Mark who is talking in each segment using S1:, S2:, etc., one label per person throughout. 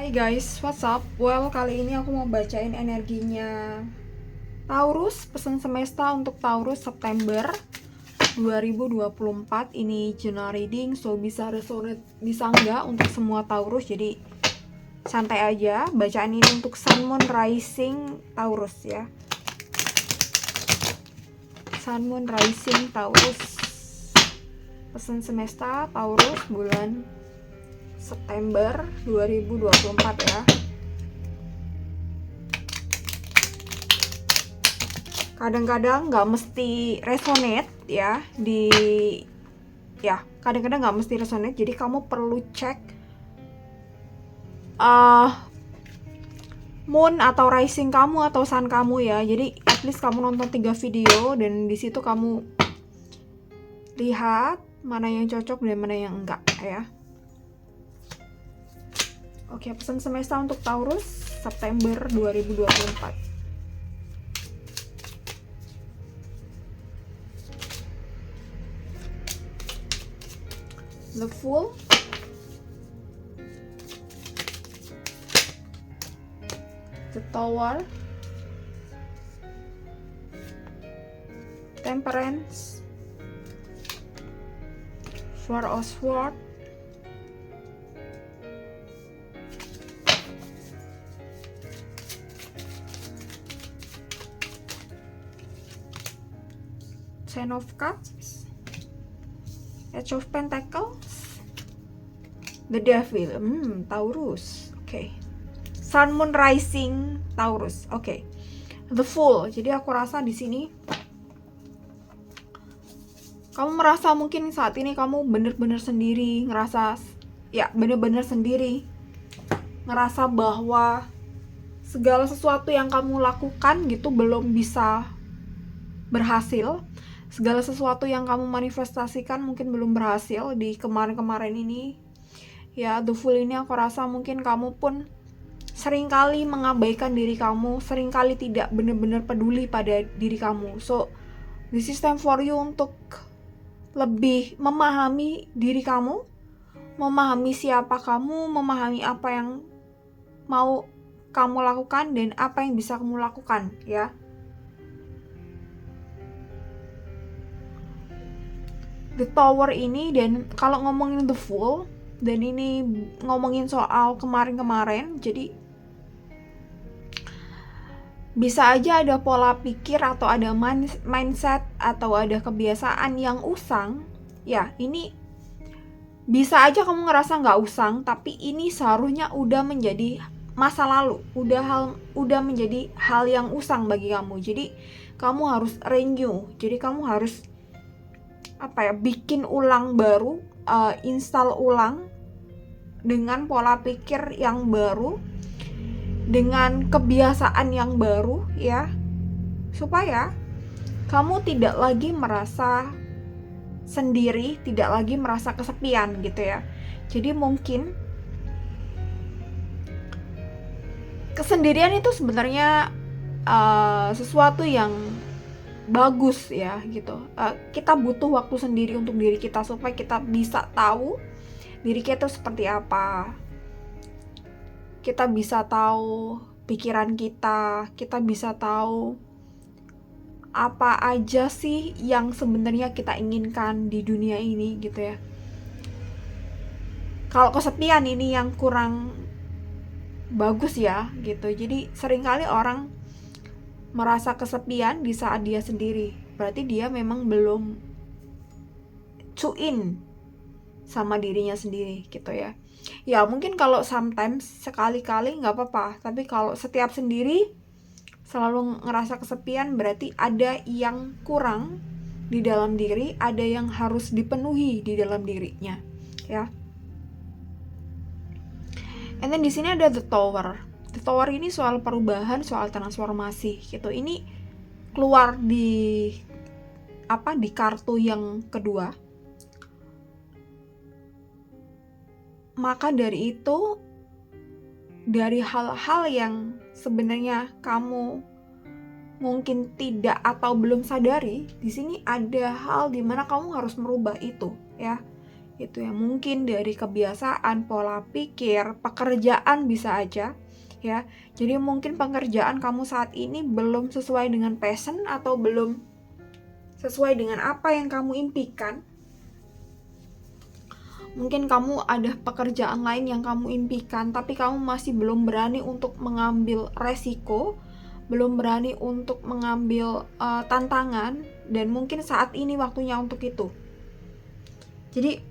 S1: Hai guys, what's up? Well, kali ini aku mau bacain energinya Taurus, pesan semesta untuk Taurus September 2024. Ini general reading, so bisa resonate, bisa enggak untuk semua Taurus. Jadi santai aja, bacaan ini untuk Sun, Moon, Rising Taurus ya. Sun, Moon, Rising Taurus, pesan semesta Taurus bulan September 2024 ya. Kadang-kadang nggak mesti resonate ya kadang-kadang nggak mesti resonate, jadi kamu perlu cek moon atau rising kamu atau sun kamu ya. Jadi at least kamu nonton 3 video dan di situ kamu lihat mana yang cocok dan mana yang enggak ya. Oke, pesan semesta untuk Taurus September 2024. The Fool, The Tower, Temperance, Four of Swords, Ten of Cups, Edge of Pentacles, The Devil. Taurus. Oke. Sun, Moon, Rising Taurus. Oke. The Fool. Jadi aku rasa di sini kamu merasa mungkin saat ini kamu bener-bener sendiri, bener-bener sendiri. Ngerasa bahwa segala sesuatu yang kamu lakukan gitu belum bisa berhasil. Segala sesuatu yang kamu manifestasikan mungkin belum berhasil di kemarin-kemarin ini. Ya, The Fool ini aku rasa mungkin kamu pun seringkali mengabaikan diri kamu, seringkali tidak benar-benar peduli pada diri kamu. So, this is time for you untuk lebih memahami diri kamu, memahami siapa kamu, memahami apa yang mau kamu lakukan dan apa yang bisa kamu lakukan ya. The Tower ini, dan kalau ngomongin The Fool dan ini ngomongin soal kemarin-kemarin, jadi bisa aja ada pola pikir atau ada mindset atau ada kebiasaan yang usang ya. Ini bisa aja kamu ngerasa nggak usang, tapi ini seharusnya udah menjadi masa lalu, udah menjadi hal yang usang bagi kamu. Jadi kamu harus renew, jadi kamu harus bikin ulang baru, install ulang dengan pola pikir yang baru, dengan kebiasaan yang baru ya, supaya kamu tidak lagi merasa sendiri, tidak lagi merasa kesepian gitu ya. Jadi mungkin kesendirian itu sebenarnya sesuatu yang bagus ya gitu. Kita butuh waktu sendiri untuk diri kita supaya kita bisa tahu diri kita seperti apa. Kita bisa tahu pikiran kita bisa tahu apa aja sih yang sebenarnya kita inginkan di dunia ini gitu ya. Kalau kesepian ini yang kurang bagus ya gitu. Jadi seringkali orang merasa kesepian di saat dia sendiri, berarti dia memang belum tune sama dirinya sendiri gitu ya. Ya mungkin kalau sometimes sekali-kali nggak apa-apa, tapi kalau setiap sendiri selalu ngerasa kesepian, berarti ada yang kurang di dalam diri, ada yang harus dipenuhi di dalam dirinya ya. And then di sini ada The Tower. The Tower ini soal perubahan, soal transformasi gitu. Ini keluar di kartu yang kedua. Maka dari itu, dari hal-hal yang sebenarnya kamu mungkin tidak atau belum sadari, di sini ada hal dimana kamu harus merubah itu ya. Itu ya, mungkin dari kebiasaan, pola pikir, pekerjaan bisa aja ya. Jadi mungkin pekerjaan kamu saat ini belum sesuai dengan passion atau belum sesuai dengan apa yang kamu impikan. Mungkin kamu ada pekerjaan lain yang kamu impikan, tapi kamu masih belum berani untuk mengambil resiko, belum berani untuk mengambil tantangan, dan mungkin saat ini waktunya untuk itu. Jadi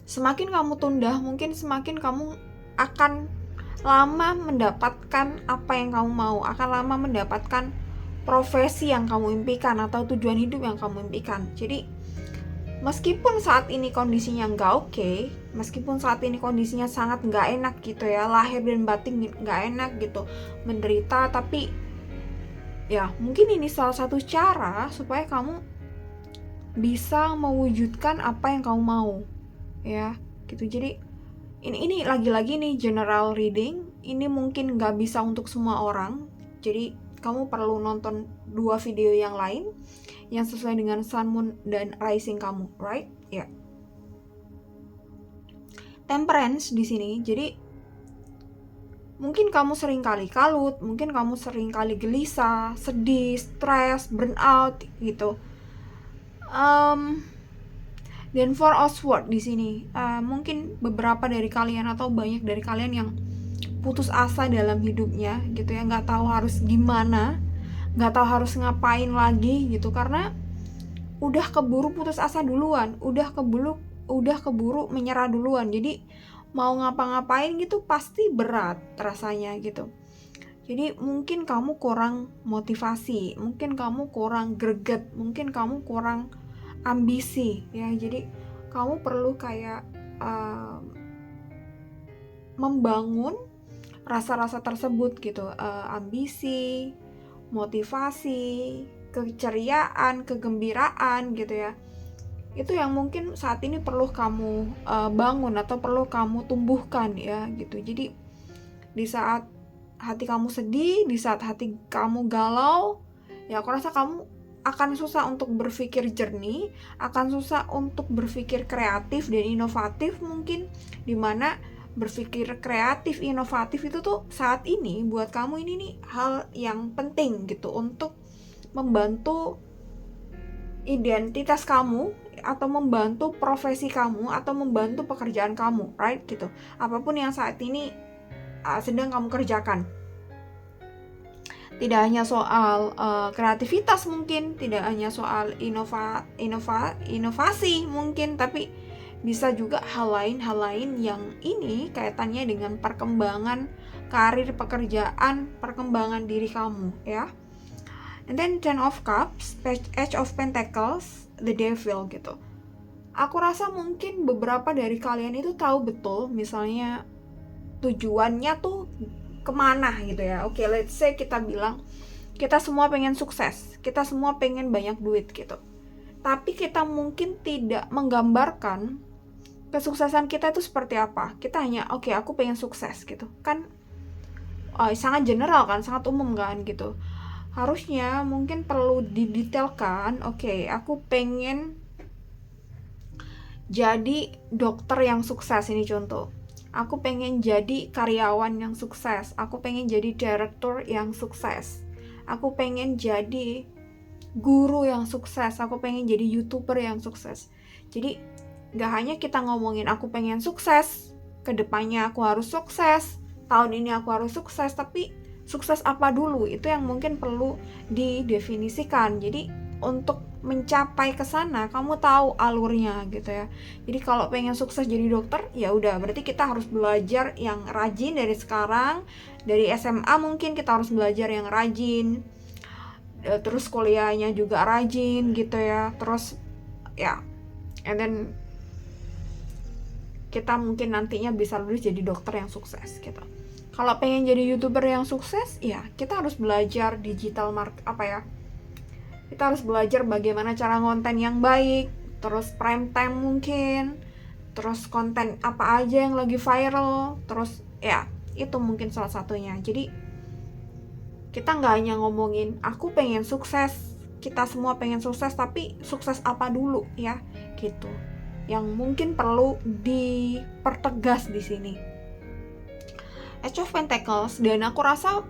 S1: semakin kamu tunda, mungkin semakin kamu akan lama mendapatkan apa yang kamu mau, akan lama mendapatkan profesi yang kamu impikan atau tujuan hidup yang kamu impikan. Jadi meskipun saat ini kondisinya nggak oke, meskipun saat ini kondisinya sangat nggak enak gitu ya, lahir dan batin nggak enak gitu, menderita, tapi ya mungkin ini salah satu cara supaya kamu bisa mewujudkan apa yang kamu mau ya gitu. Jadi ini lagi-lagi nih general reading, ini mungkin nggak bisa untuk semua orang, jadi kamu perlu nonton 2 video yang lain yang sesuai dengan Sun, Moon, dan Rising kamu, right? Ya. Yeah. Temperance di sini, jadi mungkin kamu sering kali kalut, mungkin kamu sering kali gelisah, sedih, stres, burnout gitu. Dan Four of Swords di sini, mungkin beberapa dari kalian atau banyak dari kalian yang putus asa dalam hidupnya gitu ya, nggak tahu harus gimana, nggak tahu harus ngapain lagi gitu, karena udah keburu putus asa duluan, udah keburu menyerah duluan. Jadi mau ngapa-ngapain gitu pasti berat rasanya gitu. Jadi mungkin kamu kurang motivasi, mungkin kamu kurang greget, mungkin kamu kurang ambisi ya. Jadi kamu perlu kayak membangun rasa-rasa tersebut gitu, ambisi, motivasi, keceriaan, kegembiraan gitu ya. Itu yang mungkin saat ini perlu kamu bangun atau perlu kamu tumbuhkan ya gitu. Jadi di saat hati kamu sedih, di saat hati kamu galau, ya aku rasa kamu akan susah untuk berpikir jernih, akan susah untuk berpikir kreatif dan inovatif mungkin, dimana berpikir kreatif, inovatif itu tuh saat ini buat kamu ini nih hal yang penting gitu untuk membantu identitas kamu atau membantu profesi kamu atau membantu pekerjaan kamu, right gitu. Apapun yang saat ini sedang kamu kerjakan. Tidak hanya soal kreativitas mungkin, tidak hanya soal inovasi mungkin, tapi bisa juga hal lain yang ini kaitannya dengan perkembangan karir, pekerjaan, perkembangan diri kamu ya. And then Ten of Cups, Page of Pentacles, The Devil gitu. Aku rasa mungkin beberapa dari kalian itu tahu betul misalnya tujuannya tuh kemana gitu ya. Oke, let's say kita bilang kita semua pengen sukses, kita semua pengen banyak duit gitu, tapi kita mungkin tidak menggambarkan kesuksesan kita itu seperti apa. Kita hanya oke, aku pengen sukses gitu kan, sangat general kan, sangat umum kan gitu. Harusnya mungkin perlu didetailkan. Oke, aku pengen jadi dokter yang sukses, ini contoh. Aku pengen jadi karyawan yang sukses, aku pengen jadi direktur yang sukses, aku pengen jadi guru yang sukses, aku pengen jadi YouTuber yang sukses. Jadi gak hanya kita ngomongin aku pengen sukses, kedepannya aku harus sukses, tahun ini aku harus sukses, tapi sukses apa dulu, itu yang mungkin perlu didefinisikan. Jadi untuk mencapai ke sana kamu tahu alurnya gitu ya. Jadi kalau pengen sukses jadi dokter, ya udah berarti kita harus belajar yang rajin dari sekarang. Dari SMA mungkin kita harus belajar yang rajin, terus kuliahnya juga rajin gitu ya. Terus ya, and then kita mungkin nantinya bisa lulus jadi dokter yang sukses gitu. Kalau pengen jadi YouTuber yang sukses, ya kita harus belajar digital kita harus belajar bagaimana cara konten yang baik, terus prime time mungkin, terus konten apa aja yang lagi viral, terus ya itu mungkin salah satunya. Jadi kita nggak hanya ngomongin aku pengen sukses, kita semua pengen sukses, tapi sukses apa dulu ya gitu. yang mungkin perlu dipertegas di sini. Ace of Pentacles, dan aku rasa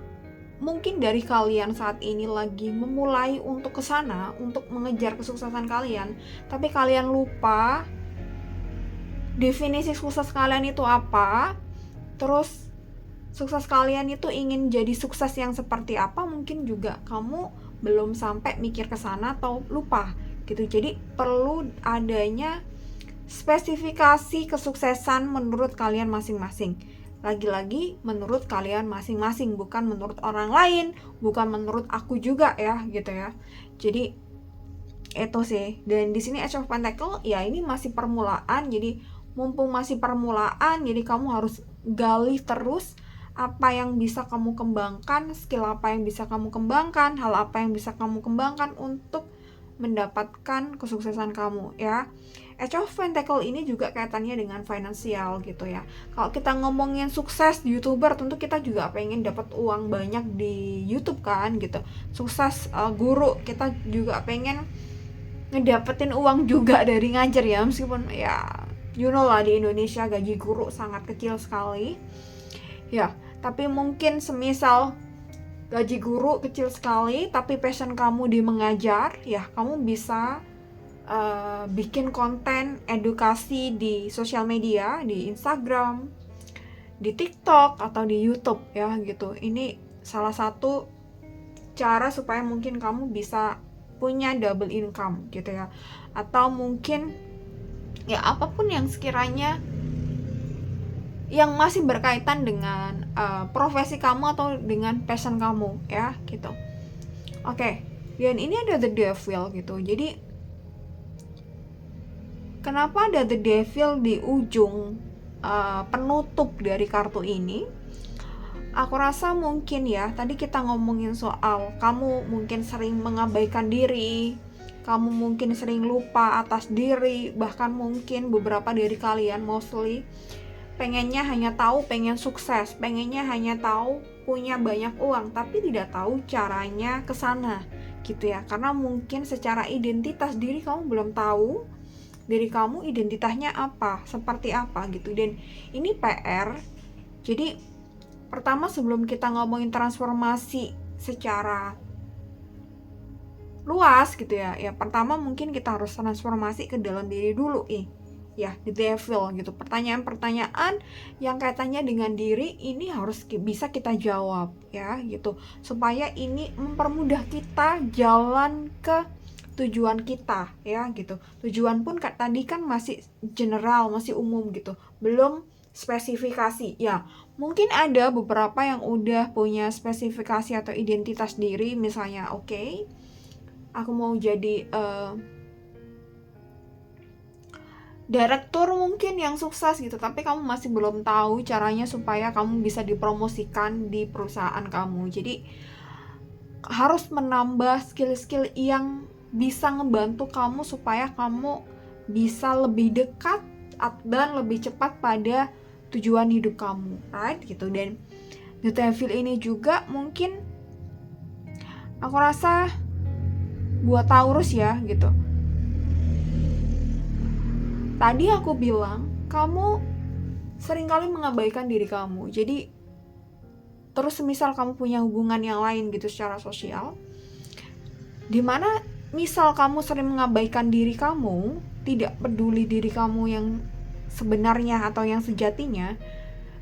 S1: mungkin dari kalian saat ini lagi memulai untuk kesana, untuk mengejar kesuksesan kalian, tapi kalian lupa definisi sukses kalian itu apa, terus sukses kalian itu ingin jadi sukses yang seperti apa, mungkin juga kamu belum sampai mikir ke sana atau lupa gitu. Jadi perlu adanya spesifikasi kesuksesan menurut kalian masing-masing. Lagi-lagi menurut kalian masing-masing, bukan menurut orang lain, bukan menurut aku juga ya gitu ya. Jadi itu sih. Dan di sini Ace of Pentacles ya ini masih permulaan. Jadi mumpung masih permulaan, jadi kamu harus gali terus apa yang bisa kamu kembangkan, skill apa yang bisa kamu kembangkan, hal apa yang bisa kamu kembangkan untuk mendapatkan kesuksesan kamu ya. Ace of Pentacles ini juga kaitannya dengan finansial gitu ya. Kalau kita ngomongin sukses YouTuber, tentu kita juga pengen dapat uang banyak di YouTube kan gitu. Sukses guru, kita juga pengen ngedapetin uang juga dari ngajar ya, meskipun ya you know lah di Indonesia gaji guru sangat kecil sekali ya. Tapi mungkin semisal gaji guru kecil sekali tapi passion kamu di mengajar ya, kamu bisa bikin konten edukasi di sosial media, di Instagram, di TikTok atau di YouTube ya gitu. Ini salah satu cara supaya mungkin kamu bisa punya double income gitu ya. Atau mungkin ya apapun yang sekiranya yang masih berkaitan dengan profesi kamu atau dengan passion kamu ya gitu. Oke. Dan ini ada the devil gitu. Jadi kenapa ada the devil di ujung penutup dari kartu ini? Aku rasa mungkin ya, tadi kita ngomongin soal kamu mungkin sering mengabaikan diri, kamu mungkin sering lupa atas diri, bahkan mungkin beberapa dari kalian mostly pengennya hanya tahu pengen sukses, pengennya hanya tahu punya banyak uang, tapi tidak tahu caranya ke sana gitu ya. Karena mungkin secara identitas diri kamu belum tahu diri kamu identitasnya apa, seperti apa gitu. Dan ini PR. Jadi pertama sebelum kita ngomongin transformasi secara luas gitu ya, ya pertama mungkin kita harus transformasi ke dalam diri dulu ya, the devil gitu. Pertanyaan-pertanyaan yang kaitannya dengan diri ini harus bisa kita jawab ya gitu, supaya ini mempermudah kita jalan ke tujuan kita ya gitu. Tujuan pun tadi kan masih general, masih umum gitu, belum spesifikasi ya. Mungkin ada beberapa yang udah punya spesifikasi atau identitas diri, misalnya oke, aku mau jadi direktur mungkin yang sukses gitu, tapi kamu masih belum tahu caranya supaya kamu bisa dipromosikan di perusahaan kamu. Jadi harus menambah skill-skill yang bisa ngebantu kamu supaya kamu bisa lebih dekat dan lebih cepat pada tujuan hidup kamu, right gitu. Dan the devil ini juga mungkin aku rasa buat Taurus ya gitu. Tadi aku bilang kamu seringkali mengabaikan diri kamu. Jadi terus semisal kamu punya hubungan yang lain gitu secara sosial, dimana misal kamu sering mengabaikan diri kamu, tidak peduli diri kamu yang sebenarnya atau yang sejatinya,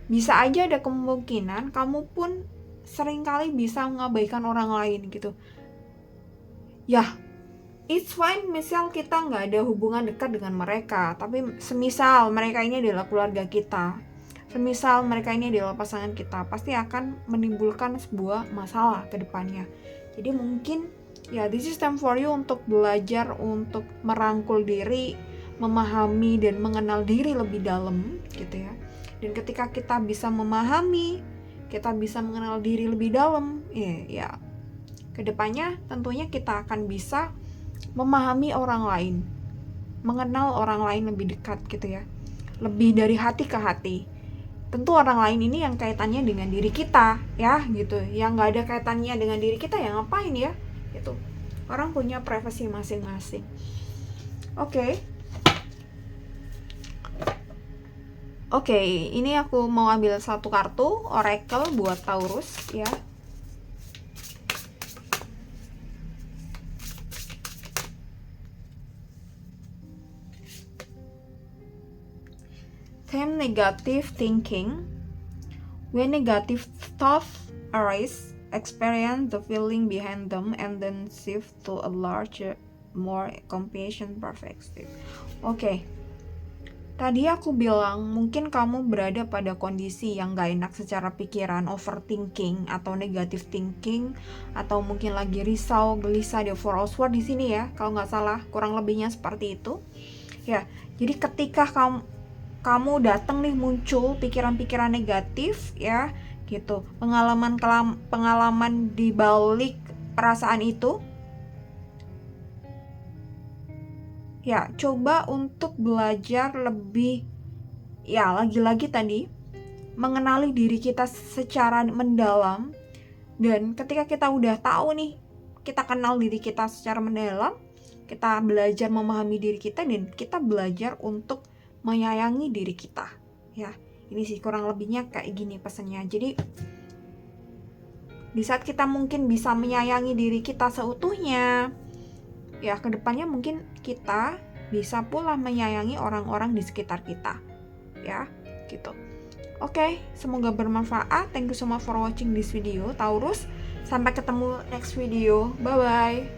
S1: bisa aja ada kemungkinan kamu pun seringkali bisa mengabaikan orang lain gitu. Ya, it's fine misal kita nggak ada hubungan dekat dengan mereka, tapi semisal mereka ini adalah keluarga kita, semisal mereka ini adalah pasangan kita, pasti akan menimbulkan sebuah masalah ke depannya. Jadi mungkin ya this is time for you untuk belajar untuk merangkul diri, memahami dan mengenal diri lebih dalam gitu ya. Dan ketika kita bisa memahami, kita bisa mengenal diri lebih dalam, ya kedepannya tentunya kita akan bisa memahami orang lain, mengenal orang lain lebih dekat gitu ya, lebih dari hati ke hati. Tentu orang lain ini yang kaitannya dengan diri kita ya gitu, yang nggak ada kaitannya dengan diri kita ya ngapain ya gitu. Orang punya privasi masing-masing. Oke. Oke, ini aku mau ambil satu kartu Oracle buat Taurus ya. Theme negative thinking. When negative thoughts arise, experience the feeling behind them and then shift to a larger, more compassion perspective. Oke. Tadi aku bilang mungkin kamu berada pada kondisi yang gak enak secara pikiran, overthinking atau negative thinking, atau mungkin lagi risau, gelisah, di Four of Swords di sini ya, kalau nggak salah, kurang lebihnya seperti itu. Ya, jadi ketika kamu datang nih muncul pikiran-pikiran negatif ya, gitu, pengalaman di balik perasaan itu, ya coba untuk belajar lebih, ya lagi-lagi tadi mengenali diri kita secara mendalam. Dan ketika kita udah tahu nih, kita kenal diri kita secara mendalam, kita belajar memahami diri kita dan kita belajar untuk menyayangi diri kita ya. Ini sih kurang lebihnya kayak gini pesannya. Jadi di saat kita mungkin bisa menyayangi diri kita seutuhnya ya, kedepannya mungkin kita bisa pula menyayangi orang-orang di sekitar kita ya, gitu. Oke, semoga bermanfaat. Thank you so much for watching this video, Taurus. Sampai ketemu next video. Bye bye.